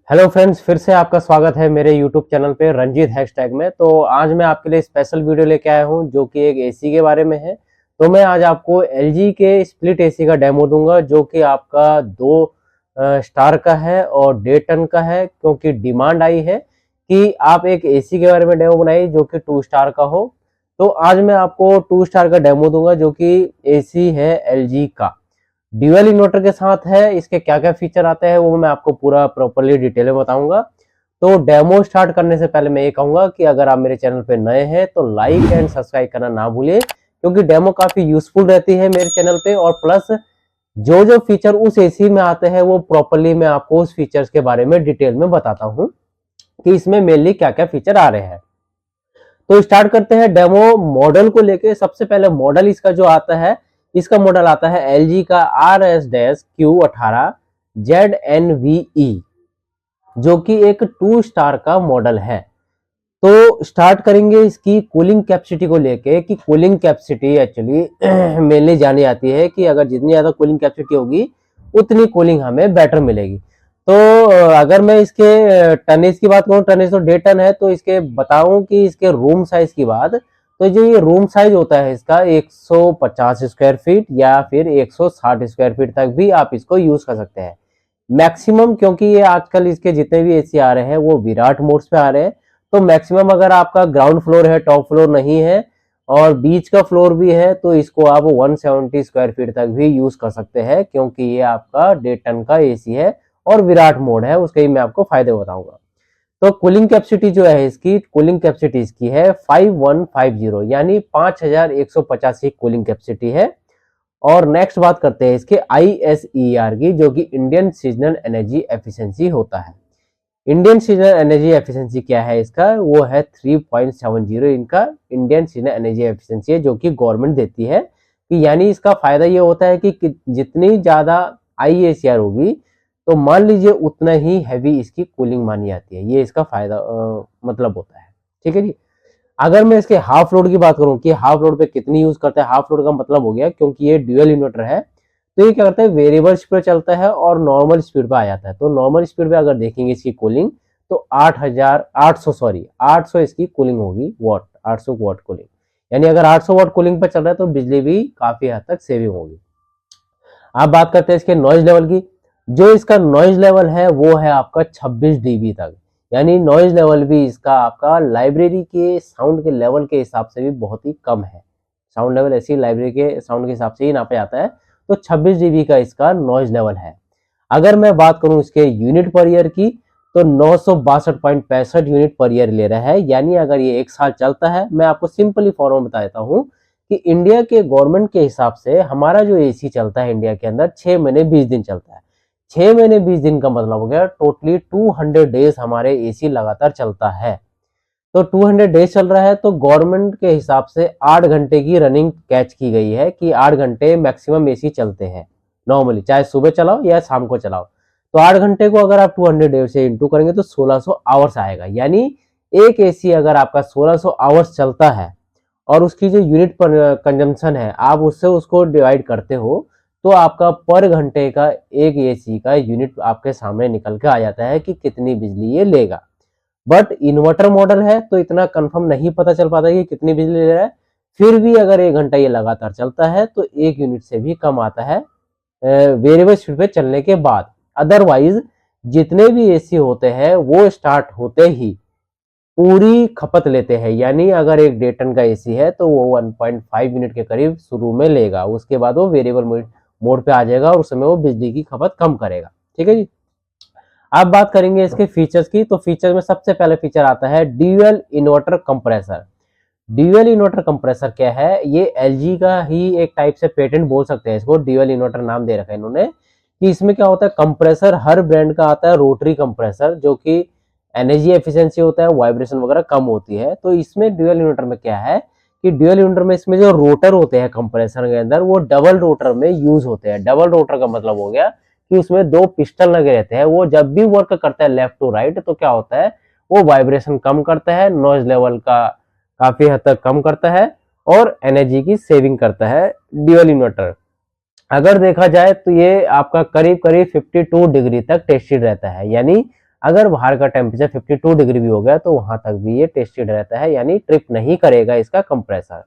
Hello friends, फिर से आपका स्वागत है मेरे यूट्यूब चैनल पे रंजीत हैशटैग में। तो आज मैं आपके लिए स्पेशल वीडियो लेके आया हूँ जो कि एक एसी के बारे में है। तो मैं आज आपको एलजी के स्प्लिट एसी का डेमो दूंगा जो कि आपका 2 स्टार का है और 1.5 टन का है, क्योंकि डिमांड आई है कि आप एक एसी के बारे में डेमो बनाइए जो कि 2 स्टार का हो। तो आज मैं आपको 2 स्टार का डेमो दूंगा जो कि एसी है एलजी का, ड्यूअल इन्वर्टर के साथ है। इसके क्या क्या फीचर आते हैं वो मैं आपको पूरा प्रॉपर्ली डिटेल में बताऊंगा। तो डेमो स्टार्ट करने से पहले मैं ये कहूंगा कि अगर आप मेरे चैनल पे नए हैं तो लाइक एंड सब्सक्राइब करना ना भूलिए, क्योंकि डेमो काफी यूजफुल रहती है मेरे चैनल पे। और प्लस जो जो फीचर उस एसी में आते हैं वो प्रॉपर्ली मैं आपको उस फीचर्स के बारे में डिटेल में बताता हूँ कि इसमें मेनली क्या क्या फीचर आ रहे हैं। तो स्टार्ट करते हैं डेमो मॉडल को लेके। सबसे पहले मॉडल इसका जो आता है, इसका मॉडल आता है LG का RS-Q18ZNVE, जो कि एक 2 स्टार का मॉडल है। तो स्टार्ट करेंगे इसकी कूलिंग कैपेसिटी को लेके कि कूलिंग कैपेसिटी एक्चुअली मेनली जानी जाती है कि अगर जितनी ज्यादा कूलिंग कैपेसिटी होगी उतनी कूलिंग हमें बेटर मिलेगी। तो अगर मैं इसके टनेज की बात करूं, टनेज तो 1.5 टन है। तो इसके बताऊं कि इसके रूम साइज की बात, तो जो ये रूम साइज होता है इसका 150 स्क्वायर फीट या फिर 160 स्क्वायर फीट तक भी आप इसको यूज कर सकते हैं मैक्सिमम, क्योंकि ये आजकल इसके जितने भी एसी आ रहे हैं वो विराट मोड्स पे आ रहे हैं। तो मैक्सिमम अगर आपका ग्राउंड फ्लोर है, टॉप फ्लोर नहीं है और बीच का फ्लोर भी है, तो इसको आप 170 स्क्वायर फीट तक भी यूज कर सकते हैं, क्योंकि ये आपका 1.5 टन का एसी है और विराट मोड है। उसके ही मैं आपको फायदे बताऊंगा। तो कूलिंग कैपेसिटी जो है इसकी, कूलिंग कैपेसिटी इसकी है 5150, यानी 5150 की कूलिंग कैपेसिटी है। और नेक्स्ट बात करते हैं इसके ISER की, जो कि इंडियन सीजनल एनर्जी एफिशिएंसी होता है। इंडियन सीजनल एनर्जी एफिशिएंसी क्या है इसका, वो है 3.70 इनका इंडियन सीजनल एनर्जी एफिशिएंसी है, जो कि गवर्नमेंट देती है। कि यानी इसका फायदा ये होता है कि जितनी ज्यादा ISER होगी तो मान लीजिए उतना ही हैवी इसकी कूलिंग मानी जाती है। ये इसका फायदा मतलब होता है। ठीक है जी। अगर मैं इसके हाफ लोड की बात करूं कि हाफ लोड पे कितनी यूज करता है, हाफ लोड का मतलब हो गया क्योंकि ये ड्यूअल इन्वर्टर है तो ये क्या करता है, वेरिएबल स्पीड चलता है और नॉर्मल स्पीड पे आ जाता है। तो नॉर्मल स्पीड पे अगर देखेंगे इसकी कूलिंग तो 800 इसकी कूलिंग होगी, वॉट 800 वॉट कूलिंग। यानी अगर 800 वॉट कूलिंग पे चल रहा है तो बिजली भी काफी हद तक सेविंग होगी। आप बात करते हैं इसके नॉइज लेवल की। जो इसका नॉइज लेवल है वो है आपका 26 dB तक। यानी नॉइज लेवल भी इसका आपका लाइब्रेरी के साउंड के लेवल के हिसाब से भी बहुत ही कम है। साउंड लेवल ऐसी लाइब्रेरी के साउंड के हिसाब से ही नापा जाता है। तो 26 dB का इसका नॉइज लेवल है। अगर मैं बात करूं इसके यूनिट पर ईयर की, तो 962.65 यूनिट पर ईयर ले रहा है। यानी अगर ये 1 साल चलता है, मैं आपको सिंपली फॉर्मूला बता देता हूँ कि इंडिया के गवर्नमेंट के हिसाब से हमारा जो एसी चलता है इंडिया के अंदर 6 महीने 20 दिन चलता है। 6 महीने 20 दिन का मतलब हो गया टोटली 200 डेज हमारे एसी लगातार चलता है। तो 200 डेज चल रहा है तो गवर्नमेंट के हिसाब से 8 घंटे की रनिंग कैच की गई है कि 8 घंटे मैक्सिमम एसी चलते हैं नॉर्मली, चाहे सुबह चलाओ या शाम को चलाओ। तो 8 घंटे को अगर आप 200 डेज से इंटू करेंगे तो 1600 आवर्स आएगा। यानी एक एसी अगर आपका 1600 आवर्स चलता है और उसकी जो यूनिट पर कंजम्पशन है आप उससे उसको डिवाइड करते हो, तो आपका पर घंटे का एक एसी का यूनिट आपके सामने निकल के आ जाता है कि कितनी बिजली ये लेगा। बट इन्वर्टर मॉडल है तो इतना कंफर्म नहीं पता चल पाता कि कितनी बिजली ले रहा है। फिर भी अगर 1 घंटा ये लगातार चलता है तो 1 यूनिट से भी कम आता है वेरिएबल स्पीड पे चलने के बाद। अदरवाइज जितने भी एसी होते हैं वो स्टार्ट होते ही पूरी खपत लेते हैं। यानी अगर एक 1.5 टन का एसी है तो वो 1.5 मिनट के करीब शुरू में लेगा, उसके बाद वो वेरिएबल मोड पे आ जाएगा और उस समय वो बिजली की खपत कम करेगा। ठीक है जी। अब बात करेंगे इसके फीचर्स की। तो फीचर में सबसे पहले फीचर आता है dual inverter compressor. Dual inverter compressor क्या है, ये एलजी का ही एक टाइप से पेटेंट बोल सकते हैं इसको, ड्यूअल इन्वर्टर नाम दे रखा है इन्होंने। कि इसमें क्या होता है, कंप्रेसर हर ब्रांड का आता है रोटरी कंप्रेसर, जो कि एनर्जी एफिशिएंसी होता है, वाइब्रेशन वगैरह कम होती है। तो इसमें ड्यूअल इन्वर्टर में क्या है कि ड्यूअल इन्वर्टर में इसमें जो रोटर होते हैं कंप्रेसर के अंदर वो डबल रोटर में यूज होते हैं। डबल रोटर का मतलब हो गया कि उसमें 2 पिस्टन लगे रहते हैं। वो जब भी वर्क करता है लेफ्ट टू राइट तो क्या होता है, वो वाइब्रेशन कम करता है, नॉइज लेवल का काफी हद तक कम करता है और एनर्जी की सेविंग करता है ड्यूअल इन्वर्टर। अगर देखा जाए तो ये आपका करीब करीब 52 डिग्री तक टेस्टेड रहता है। यानी अगर बाहर का टेम्परेचर 52 डिग्री भी हो गया तो वहां तक भी ये टेस्टेड रहता है, यानी ट्रिप नहीं करेगा इसका कंप्रेसर।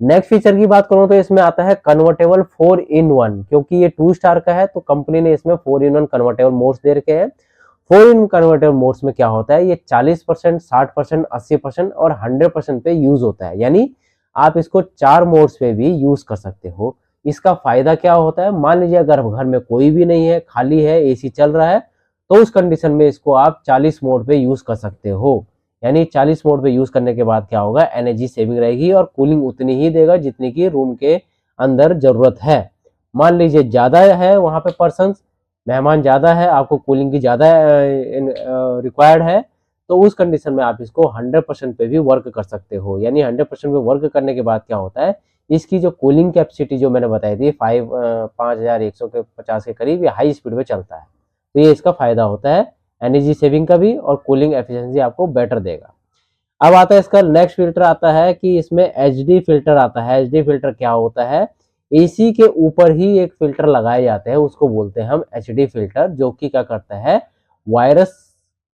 नेक्स्ट फीचर की बात करूं तो इसमें आता है कन्वर्टेबल 4-in-1, क्योंकि ये 2 स्टार का है तो कंपनी ने इसमें 4-in-1 कन्वर्टेबल मोड्स दे रखे हैं। 4-in कन्वर्टेबल मोड्स में क्या होता है, ये 40%, 60%, 80% और 100% पे यूज होता है, यानी आप इसको 4 मोड्स पे भी यूज कर सकते हो। इसका फायदा क्या होता है, मान लीजिए अगर घर में कोई भी नहीं है, खाली है, एसी चल रहा है, तो उस कंडीशन में इसको आप 40 मोड पे यूज कर सकते हो। यानी 40 मोड पे यूज करने के बाद क्या होगा, एनर्जी सेविंग रहेगी और कूलिंग उतनी ही देगा जितनी की रूम के अंदर जरूरत है। मान लीजिए ज्यादा है वहां पे पर्सन्स, मेहमान ज्यादा है, आपको कूलिंग की ज्यादा रिक्वायर्ड है, तो उस कंडीशन में आप इसको 100% पे भी वर्क कर सकते हो। यानी 100% पे वर्क करने के बाद क्या होता है, इसकी जो कूलिंग कैपेसिटी जो मैंने बताई थी 5150 के करीब, ये हाई स्पीड पे चलता है। तो ये इसका फायदा होता है, एनर्जी सेविंग का भी और कूलिंग एफिशिएंसी आपको बेटर देगा। अब आता है इसका नेक्स्ट फिल्टर आता है कि इसमें एचडी फिल्टर आता है। एचडी फिल्टर क्या होता है, एसी के ऊपर ही एक फिल्टर लगाए जाते हैं, उसको बोलते हैं हम एचडी फिल्टर, जो कि क्या करता है, वायरस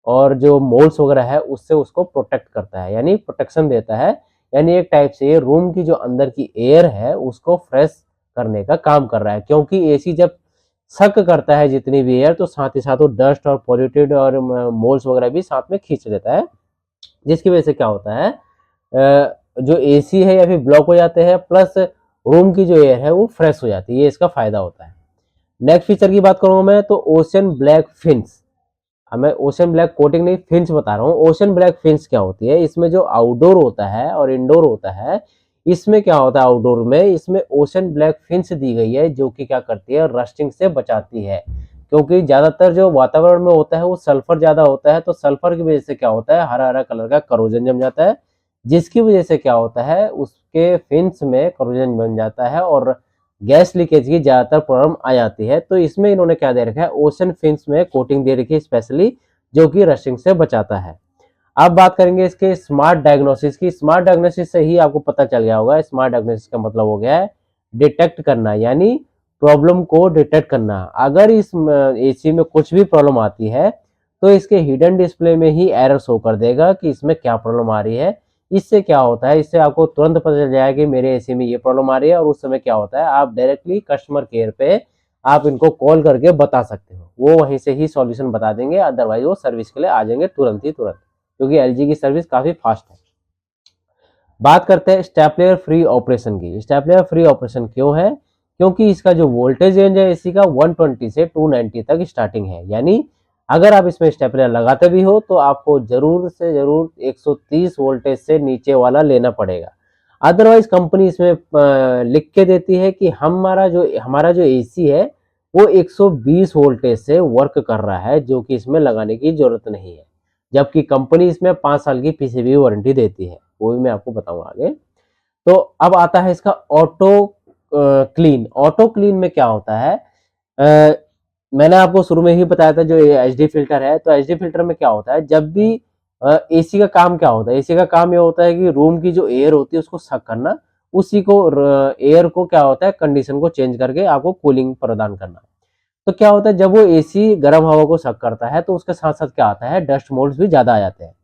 और जो मोल्स वगैरह है उससे उसको प्रोटेक्ट करता है, यानी प्रोटेक्शन देता है। यानी एक टाइप से ये रूम की जो अंदर की एयर है उसको फ्रेश करने का काम कर रहा है, क्योंकि एसी जब सक करता है जितनी भी एयर, तो साथ ही साथ वो डस्ट और पॉल्यूटेड और मोल्स वगैरह भी साथ में खींच लेता है, जिसकी वजह से क्या होता है, जो एसी है या फिर ब्लॉक हो जाते हैं, प्लस रूम की जो एयर है वो फ्रेश हो जाती है। ये इसका फायदा होता है। नेक्स्ट फीचर की बात करूंगा मैं तो ओशन ब्लैक फिन्स। मैं ओशन ब्लैक कोटिंग नहीं, फिन्स बता रहा हूँ। ओशन ब्लैक फिन्स क्या होती है, इसमें जो आउटडोर होता है और इंडोर होता है, इसमें क्या होता है, आउटडोर में इसमें ओशन ब्लैक फिन्स दी गई है, जो कि क्या करती है, रस्टिंग से बचाती है। क्योंकि ज्यादातर जो वातावरण में होता है वो सल्फर ज्यादा होता है, तो सल्फर की वजह से क्या होता है, हरा हरा कलर का करोजन जम जाता है, जिसकी वजह से क्या होता है, उसके फिन्स में करोजन बन जाता है और गैस लीकेज की ज्यादातर प्रॉब्लम आ जाती है। तो इसमें इन्होंने क्या दे रखा है, ओशन फिन्स में कोटिंग दे रखी है स्पेशली, जो कि रस्टिंग से बचाता है। अब बात करेंगे इसके स्मार्ट डायग्नोसिस की। स्मार्ट डायग्नोसिस से ही आपको पता चल गया होगा, स्मार्ट डायग्नोसिस का मतलब हो गया है डिटेक्ट करना, यानी प्रॉब्लम को डिटेक्ट करना। अगर इस एसी में कुछ भी प्रॉब्लम आती है तो इसके हिडन डिस्प्ले में ही एरर शो कर देगा कि इसमें क्या प्रॉब्लम आ रही है। इससे क्या होता है, इससे आपको तुरंत पता चल जाएगा कि मेरे एसी में ये प्रॉब्लम आ रही है, और उस समय क्या होता है, आप डायरेक्टली कस्टमर केयर पे आप इनको कॉल करके बता सकते हो, वो वहीं से ही सॉल्यूशन बता देंगे। अदरवाइज वो सर्विस के लिए आ जाएंगे तुरंत ही तुरंत, क्योंकि एलजी की सर्विस काफी फास्ट है। बात करते हैं स्टेपलर फ्री ऑपरेशन की। स्टेपलर फ्री ऑपरेशन क्यों है, क्योंकि इसका जो वोल्टेज रेंज है एसी का 120 से 290 तक स्टार्टिंग है। यानी अगर आप इसमें स्टेपलर लगाते भी हो तो आपको जरूर से जरूर 130 वोल्टेज से नीचे वाला लेना पड़ेगा। अदरवाइज कंपनी इसमें लिख के देती है कि हमारा जो एसी है वो 120 वोल्टेज से वर्क कर रहा है, जो कि इसमें लगाने की जरूरत नहीं है, जबकि कंपनी इसमें 5 साल की पीसीबी वारंटी देती है, वो भी मैं आपको बताऊंगा आगे। तो अब आता है इसका ऑटो क्लीन। ऑटो क्लीन में क्या होता है, मैंने आपको शुरू में ही बताया था जो एचडी फिल्टर है, तो एचडी फिल्टर में क्या होता है, जब भी एसी का काम क्या होता है, एसी का काम ये होता है कि रूम की जो एयर होती है उसको सक करना, उसी को एयर को क्या होता है, कंडीशन को चेंज करके आपको कूलिंग प्रदान करना। तो क्या होता है, जब वो एसी गर्म हवा को सक करता है तो उसके साथ साथ क्या आता है, डस्ट मोल्ड्स भी ज्यादा आ जाते हैं।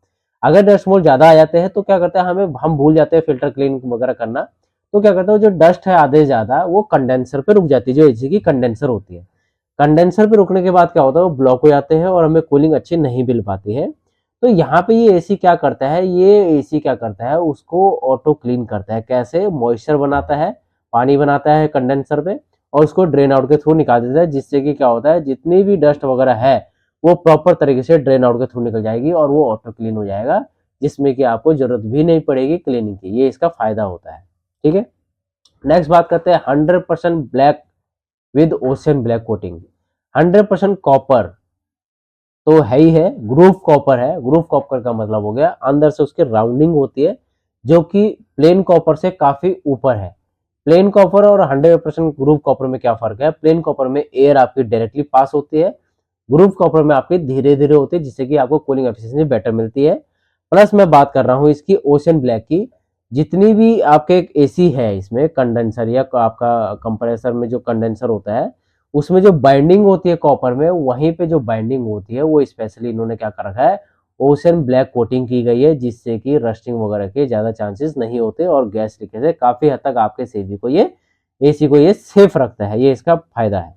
अगर डस्ट मोल्ड ज्यादा आ जाते हैं तो क्या करता है, हम भूल जाते हैं फिल्टर क्लीन वगैरह करना, तो क्या करता है, जो डस्ट है आधे ज्यादा वो कंडेंसर पे रुक जाती है, जो एसी की कंडेंसर होती है। कंडेंसर पे रुकने के बाद क्या होता है, वो ब्लॉक हो जाते हैं और हमें कूलिंग अच्छी नहीं मिल पाती है। तो यहाँ पे ये एसी क्या करता है, ये एसी क्या करता है, उसको ऑटो क्लीन करता है। कैसे, मॉइस्चर बनाता है, पानी बनाता है कंडेंसर पे, और उसको ड्रेन आउट के थ्रू निकाल देता है, जिससे कि क्या होता है, जितनी भी डस्ट वगैरह है वो प्रॉपर तरीके से ड्रेन आउट के थ्रू निकल जाएगी और वो ऑटो क्लीन हो जाएगा, जिसमें कि आपको जरूरत भी नहीं पड़ेगी क्लीनिंग की। ये इसका फायदा होता है। ठीक है, नेक्स्ट बात करते हैं 100% black with ocean black coating. 100% copper तो है ही है, ग्रूव कॉपर है। ग्रूव कॉपर का मतलब हो गया अंदर से उसकी राउंडिंग होती है, जो कि प्लेन कॉपर से काफी ऊपर है। प्लेन कॉपर और 100% ग्रूव कॉपर में क्या फर्क है, प्लेन कॉपर में एयर आपकी डायरेक्टली पास होती है, ग्रूव कॉपर में आपकी धीरे धीरे होती है, जिससे कि आपको कूलिंग एफिशिएंसी बेटर मिलती है। प्लस मैं बात कर रहा हूँ इसकी ओशन ब्लैक की। जितनी भी आपके एसी है इसमें कंडेंसर या आपका कंप्रेसर में जो कंडेंसर होता है, उसमें जो बाइंडिंग होती है कॉपर में, वहीं पे जो बाइंडिंग होती है वो स्पेशली इन्होंने क्या कर रखा है, ओशन ब्लैक कोटिंग की गई है, जिससे कि रस्टिंग वगैरह के ज्यादा चांसेस नहीं होते और गैस लीकेज से काफी हद तक आपके सीवी को ये एसी को ये सेफ रखता है, ये इसका फायदा है।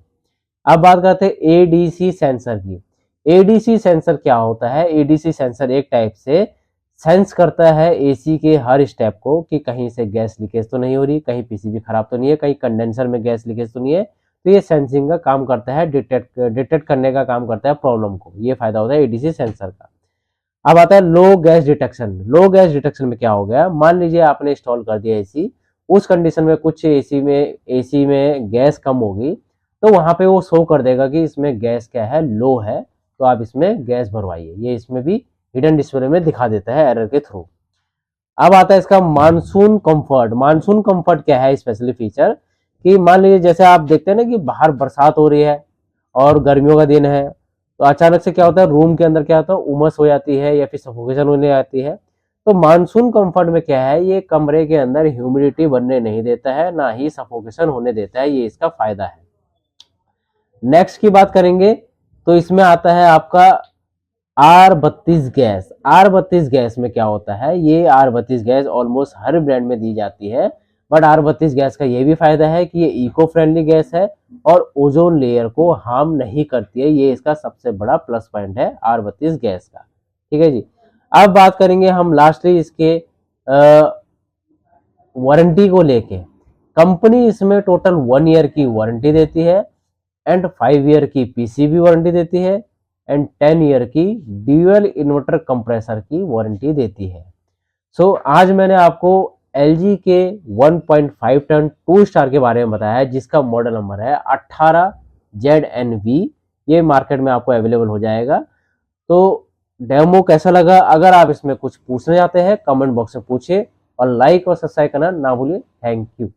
अब बात करते हैं एडीसी सेंसर की। एडीसी सेंसर क्या होता है? एडीसी सेंसर एक टाइप से सेंस करता है एसी के हर स्टेप को कि कहीं से गैस लीकेज तो नहीं हो रही, कहीं पीसीबी खराब तो नहीं है, कहीं कंडेंसर में गैस लीकेज तो नहीं है। तो ये सेंसिंग का काम करता है, डिटेक्ट करने का काम करता है प्रॉब्लम को। ये फायदा होता है एडीसी सेंसर का। अब आता है लो गैस डिटेक्शन। लो गैस डिटेक्शन में क्या हो गया, मान लीजिए आपने इंस्टॉल कर दिया एसी, उस कंडीशन में कुछ एसी में गैस कम होगी, तो वहां पे वो शो कर देगा कि इसमें गैस क्या है, लो है, तो आप इसमें गैस भरवाइए। ये इसमें भी हिडन डिस्प्ले में दिखा देता है एरर के थ्रू। अब आता है इसका मानसून कंफर्ट। मानसून कंफर्ट क्या है स्पेशली फीचर, कि मान लीजिए जैसे आप देखते हैं ना कि बाहर बरसात हो रही है और गर्मियों का दिन है, तो अचानक से क्या होता है, रूम के अंदर क्या होता है, उमस हो जाती है या फिर सफोकेशन होने आती है। तो मानसून कंफर्ट में क्या है, ये कमरे के अंदर ह्यूमिडिटी बनने नहीं देता है, ना ही सफोकेशन होने देता है, ये इसका फायदा है। नेक्स्ट की बात करेंगे तो इसमें आता है आपका R32 गैस। R32 गैस में क्या होता है, ये R32 गैस ऑलमोस्ट हर ब्रांड में दी जाती है, बट R32 गैस का ये भी फायदा है कि ये इको फ्रेंडली गैस है और ओजोन लेयर को हार्म नहीं करती है। ये इसका सबसे बड़ा प्लस पॉइंट है R32 गैस का। ठीक है जी। अब बात करेंगे हम लास्टली इसके वारंटी को लेके। कंपनी इसमें टोटल 1 ईयर की वारंटी देती है एंड 5 ईयर की पीसीबी वारंटी देती है एंड 10 ईयर की ड्यूअल इन्वर्टर कंप्रेसर की वारंटी देती है। सो आज मैंने आपको LG के 1.5 टन 2 स्टार के बारे में बताया है, जिसका मॉडल नंबर है 18ZNV। ये मार्केट में आपको अवेलेबल हो जाएगा। तो डेमो कैसा लगा, अगर आप इसमें कुछ पूछना चाहते हैं कमेंट बॉक्स में पूछिए और लाइक और सब्सक्राइब करना ना भूलिए। Thank you.